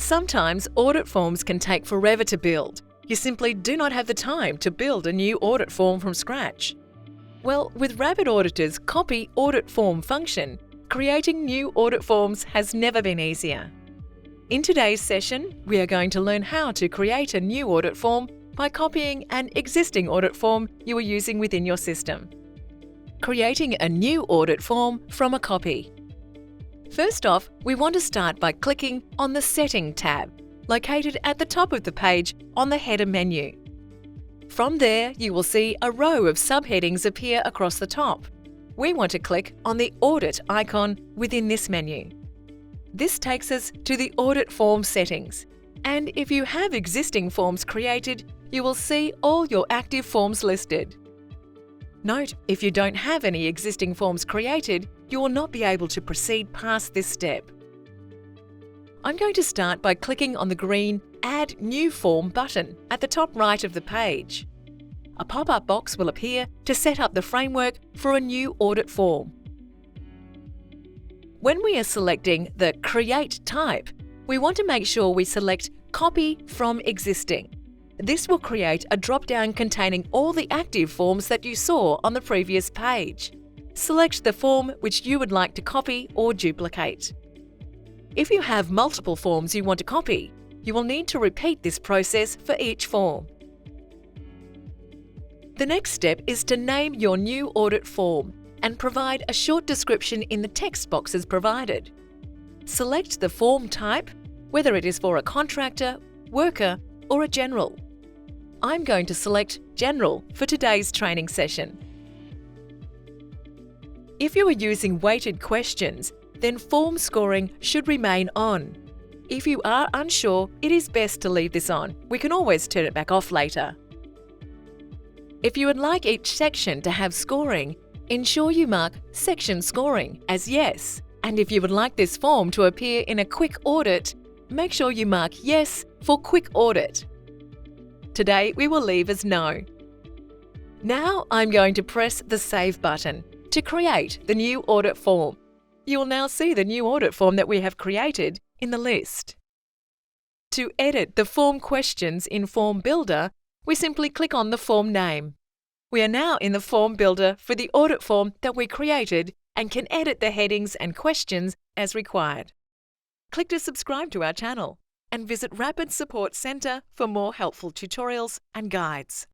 Sometimes audit forms can take forever to build. You simply do not have the time to build a new audit form from scratch. Well, with Rapid Auditor's Copy Audit Form function, creating new audit forms has never been easier. In today's session, we are going to learn how to create a new audit form by copying an existing audit form you are using within your system. Creating a new audit form from a copy. First off, we want to start by clicking on the Setting tab, located at the top of the page on the header menu. From there, you will see a row of subheadings appear across the top. We want to click on the Audit icon within this menu. This takes us to the audit form settings, and if you have existing forms created, you will see all your active forms listed. Note, if you don't have any existing forms created, you will not be able to proceed past this step. I'm going to start by clicking on the green Add New Form button at the top right of the page. A pop-up box will appear to set up the framework for a new audit form. When we are selecting the Create type, we want to make sure we select Copy from Existing. This will create a drop-down containing all the active forms that you saw on the previous page. Select the form which you would like to copy or duplicate. If you have multiple forms you want to copy, you will need to repeat this process for each form. The next step is to name your new audit form and provide a short description in the text boxes provided. Select the form type, whether it is for a contractor, worker, or a general. I'm going to select General for today's training session. If you are using weighted questions, then form scoring should remain on. If you are unsure, it is best to leave this on. We can always turn it back off later. If you would like each section to have scoring, ensure you mark Section Scoring as Yes. And if you would like this form to appear in a quick audit, make sure you mark Yes for Quick Audit. Today we will leave as No. Now I'm going to press the Save button to create the new audit form. You will now see the new audit form that we have created in the list. To edit the form questions in Form Builder, we simply click on the form name. We are now in the Form Builder for the audit form that we created and can edit the headings and questions as required. Click to subscribe to our channel and visit Rapid Support Centre for more helpful tutorials and guides.